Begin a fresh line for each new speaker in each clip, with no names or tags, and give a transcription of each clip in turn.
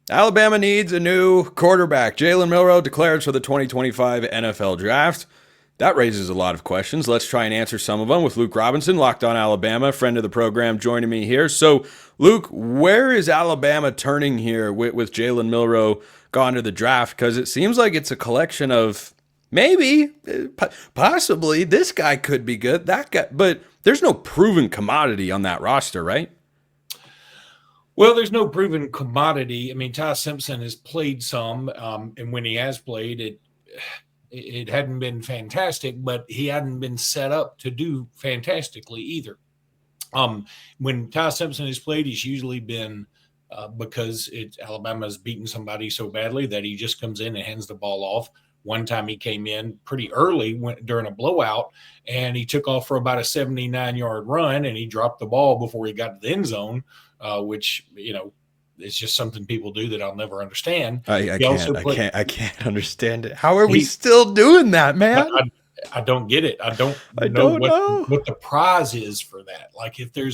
Alabama needs a new quarterback. Jalen Milroe declares for the 2025 NFL Draft. That raises a lot of questions. Let's try and answer some of them with Luke Robinson, Locked On Alabama, friend of the program, joining me here. So, Luke, where is Alabama turning here with Jalen Milroe gone to the draft? Because it seems like it's a collection of maybe, possibly, this guy could be good, that guy, but there's no proven commodity on that roster, right?
Well, there's no proven commodity. I mean, Ty Simpson has played some, and when he has played, it hadn't been fantastic, but he hadn't been set up to do fantastically either. When Ty Simpson has played, he's usually been because Alabama's beaten somebody so badly that he just comes in and hands the ball off. One time he came in pretty early during a blowout, and he took off for about a 79-yard run, and he dropped the ball before he got to the end zone, which, it's just something people do that I'll never understand.
I can't understand it. How are we still doing that, man?
I don't get it. I don't know what the prize is for that. Like if there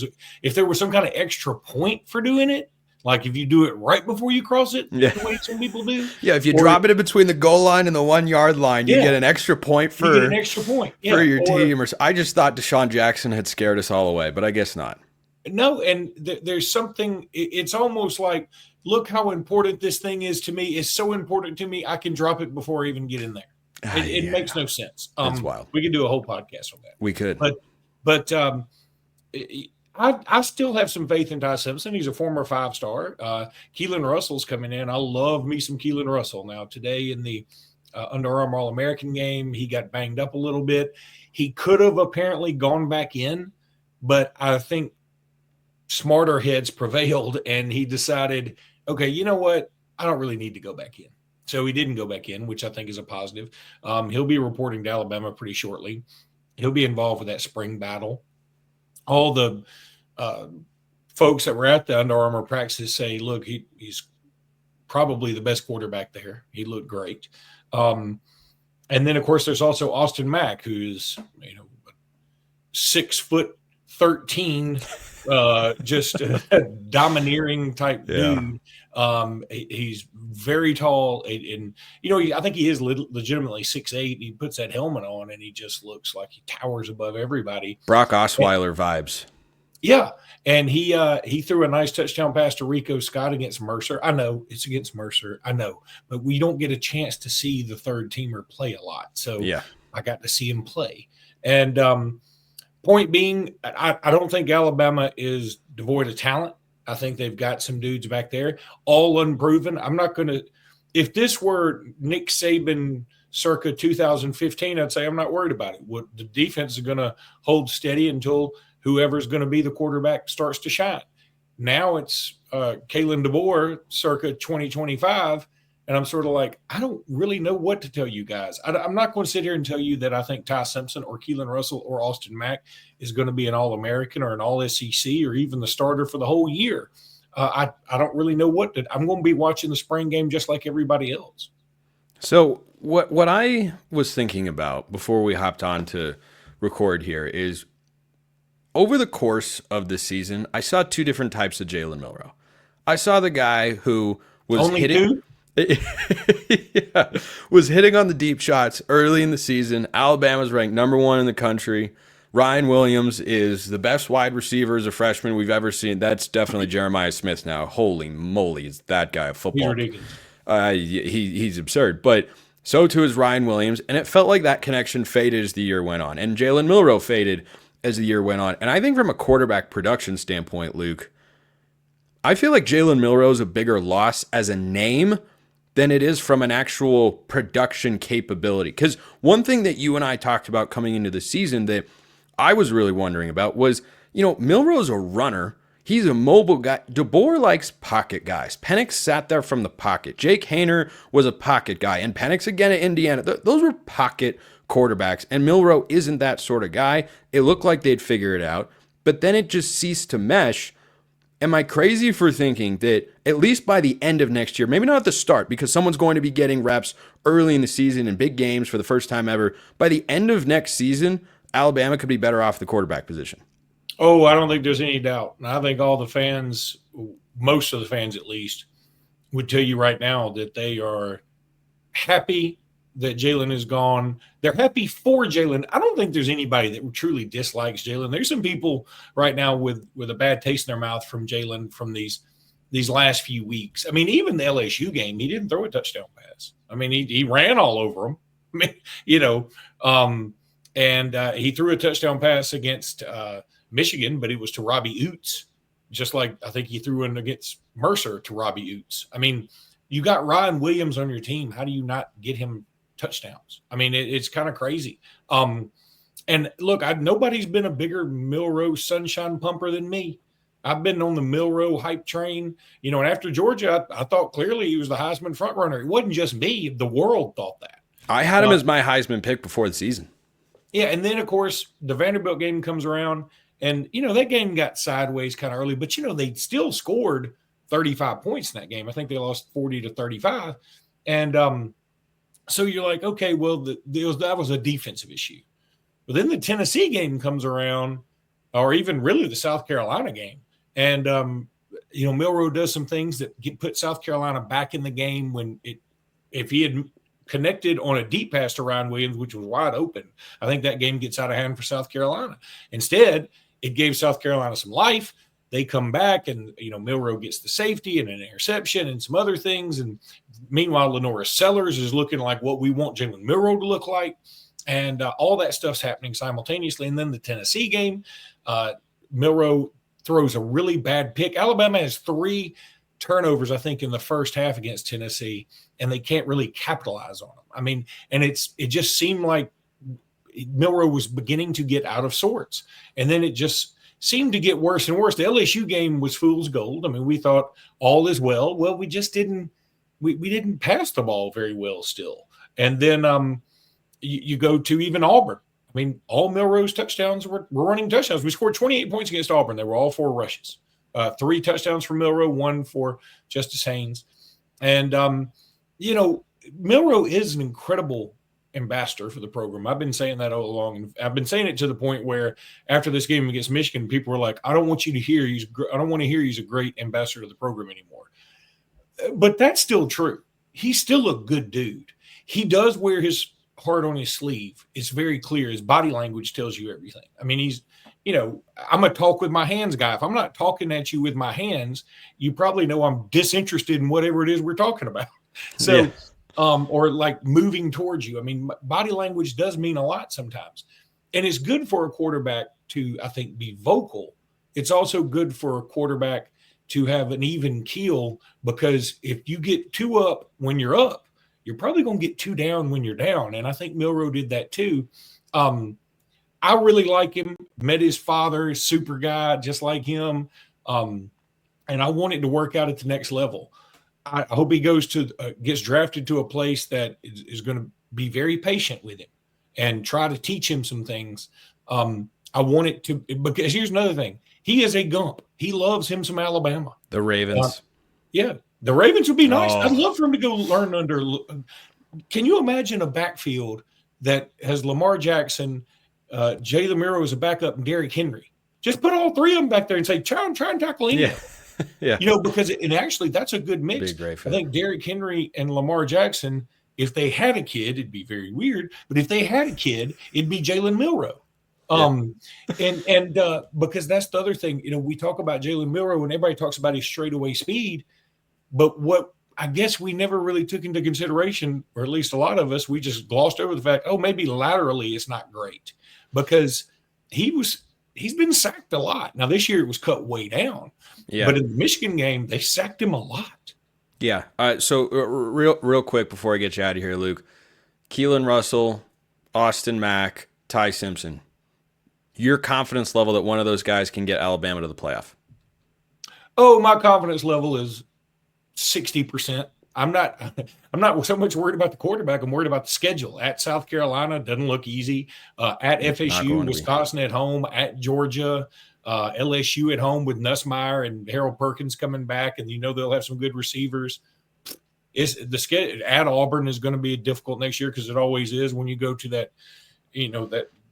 was some kind of extra point for doing it, like if you do it right before you cross it, the way some people do.
Yeah, if you drop it in between the goal line and the 1 yard line, you get an extra point for your team. I just thought Deshaun Jackson had scared us all away, but I guess not.
No, and there's something. It's almost like, look how important this thing is to me. It's so important to me, I can drop it before I even get in there. It makes no sense.
That's wild.
We could do a whole podcast on that.
We could,
but I still have some faith in Ty Simpson. He's a former 5-star. Kalen Russell's coming in. I love me some Kalen Russell. Now today in the Under Armour All-American game, he got banged up a little bit. He could have apparently gone back in, but I think smarter heads prevailed, and he decided, okay, you know what? I don't really need to go back in. So he didn't go back in, which I think is a positive. He'll be reporting to Alabama pretty shortly. He'll be involved with that spring battle. All the folks that were at the Under Armour practices say, look, he's probably the best quarterback there. He looked great. And then, of course, there's also Austin Mack, who's 6'13", just a domineering type dude. He's very tall, and I think he is legitimately 6'8". He puts that helmet on, and he just looks like he towers above everybody.
Brock Osweiler vibes.
Yeah, and he threw a nice touchdown pass to Rico Scott against Mercer. I know it's against Mercer, I know, but we don't get a chance to see the third teamer play a lot. So I got to see him play, and point being, I don't think Alabama is devoid of talent. I think they've got some dudes back there, all unproven. I'm not going to – if this were Nick Saban circa 2015, I'd say I'm not worried about it. The defense is going to hold steady until whoever's going to be the quarterback starts to shine. Now it's Kalen DeBoer circa 2025, and I'm sort of like, I don't really know what to tell you guys. I'm not going to sit here and tell you that I think Ty Simpson or Kalen Russell or Austin Mack is going to be an All-American or an All-SEC or even the starter for the whole year. I don't really know I'm going to be watching the spring game just like everybody else.
So what I was thinking about before we hopped on to record here is over the course of the season, I saw two different types of Jalen Milroe. I saw the guy who was hitting – was hitting on the deep shots early in the season. Alabama's ranked number 1 in the country. Ryan Williams is the best wide receiver as a freshman we've ever seen. That's definitely Jeremiah Smith now. Holy moly, is that guy a football?
He's ridiculous.
He's absurd. But so too is Ryan Williams, and it felt like that connection faded as the year went on. And Jalen Milroe faded as the year went on. And I think from a quarterback production standpoint, Luke, I feel like Jalen Milroe is a bigger loss as a name than it is from an actual production capability. Because one thing that you and I talked about coming into the season that I was really wondering about was, Milroe's a runner. He's a mobile guy. DeBoer likes pocket guys. Penix sat there from the pocket. Jake Haener was a pocket guy. And Penix again at Indiana. Those were pocket quarterbacks. And Milroe isn't that sort of guy. It looked like they'd figure it out. But then it just ceased to mesh. Am I crazy for thinking that at least by the end of next year, maybe not at the start, because someone's going to be getting reps early in the season in big games for the first time ever, by the end of next season, Alabama could be better off the quarterback position?
Oh, I don't think there's any doubt. And I think all the fans, most of the fans at least, would tell you right now that they are happy that Jalen is gone. They're happy for Jalen. I don't think there's anybody that truly dislikes Jalen. There's some people right now with a bad taste in their mouth from Jalen from these last few weeks. I mean, even the LSU game, he didn't throw a touchdown pass. I mean, he ran all over them. I mean, and he threw a touchdown pass against Michigan, but it was to Robbie Oots, just like I think he threw in against Mercer to Robbie Oots. I mean, you got Ryan Williams on your team. How do you not get him touchdowns? I mean, it's kind of crazy. And look, nobody's been a bigger Milroe sunshine pumper than me. I've been on the Milroe hype train, and after Georgia, I thought clearly he was the Heisman front runner. It wasn't just me. The world thought that.
I had him as my Heisman pick before the season.
Yeah, and then, of course, the Vanderbilt game comes around, and, that game got sideways kind of early, but, they still scored 35 points in that game. I think they lost 40-35. And so you're like, okay, well, that was a defensive issue. But then the Tennessee game comes around, or even really the South Carolina game. And, Milroe does some things that put South Carolina back in the game if he had connected on a deep pass to Ryan Williams, which was wide open, I think that game gets out of hand for South Carolina. Instead, it gave South Carolina some life. They come back and, Milroe gets the safety and an interception and some other things. And meanwhile, Lenora Sellers is looking like what we want Jalen Milroe to look like. And all that stuff's happening simultaneously. And then the Tennessee game, Milroe throws a really bad pick. Alabama has 3 turnovers, I think, in the first half against Tennessee, and they can't really capitalize on them. I mean, and it just seemed like Milroe was beginning to get out of sorts. And then it just seemed to get worse and worse. The LSU game was fool's gold. I mean, we thought all is well. Well, we just didn't we didn't pass the ball very well still. And then you go to even Auburn. I mean, all Milroe's touchdowns were running touchdowns. We scored 28 points against Auburn. They were all 4 rushes. 3 touchdowns for Milroe, 1 for Justice Haynes. And, Milroe is an incredible ambassador for the program. I've been saying that all along. And I've been saying it to the point where after this game against Michigan, people were like, I don't want to hear he's a great ambassador to the program anymore. But that's still true. He's still a good dude. He does wear his heart on his sleeve. It's very clear. His body language tells you everything. I mean, he's, I'm a talk with my hands guy. If I'm not talking at you with my hands, you probably know I'm disinterested in whatever it is we're talking about. So, or like moving towards you. I mean, body language does mean a lot sometimes. And it's good for a quarterback to, I think, be vocal. It's also good for a quarterback to have an even keel, because if you get 2 up when you're up, you're probably going to get 2 down when you're down. And I think Milroe did that too. I really like him. Met his father, super guy, just like him. And I want it to work out at the next level. I hope he goes gets drafted to a place that is going to be very patient with him and try to teach him some things. I want it to, because here's another thing. He is a Gump. He loves him some Alabama.
The Ravens.
The Ravens would be nice. I'd love for him to go learn under. Can you imagine a backfield that has Lamar Jackson, Jalen Milroe as a backup, and Derrick Henry? Just put all 3 of them back there and say, try and tackle him.
Yeah.
Because actually that's a good mix. I think Derrick Henry and Lamar Jackson, if they had a kid, it'd be very weird. But if they had a kid, it'd be Jalen Milroe. Because that's the other thing, we talk about Jalen Milroe and everybody talks about his straightaway speed, but what I guess we never really took into consideration, or at least a lot of us, we just glossed over the fact, maybe laterally it's not great, because he's been sacked a lot. Now this year it was cut way down, but in the Michigan game, they sacked him a lot.
Yeah. So real quick before I get you out of here, Luke, Keelan Russell, Austin Mack, Ty Simpson, your confidence level that one of those guys can get Alabama to the playoff?
My confidence level is 60%. I'm not so much worried about the quarterback. I'm worried about the schedule. At South Carolina, doesn't look easy. At FSU, Wisconsin at home, at Georgia, LSU at home with Nussmeier and Harold Perkins coming back, and they'll have some good receivers. The schedule at Auburn is going to be difficult next year, because it always is when you go to that,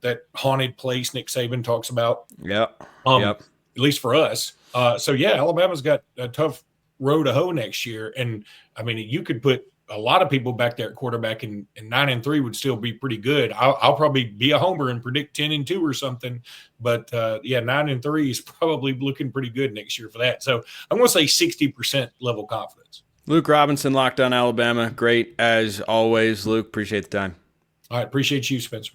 that haunted place Nick Saban talks about.
Yep.
At least for us. Alabama's got a tough row to hoe next year. And I mean, you could put a lot of people back there at quarterback, and 9-3 would still be pretty good. I'll probably be a homer and predict 10-2 or something. But 9-3 is probably looking pretty good next year for that. So I'm going to say 60% level confidence.
Luke Robinson, Locked On Alabama. Great as always, Luke. Appreciate the time.
All right. Appreciate you, Spencer.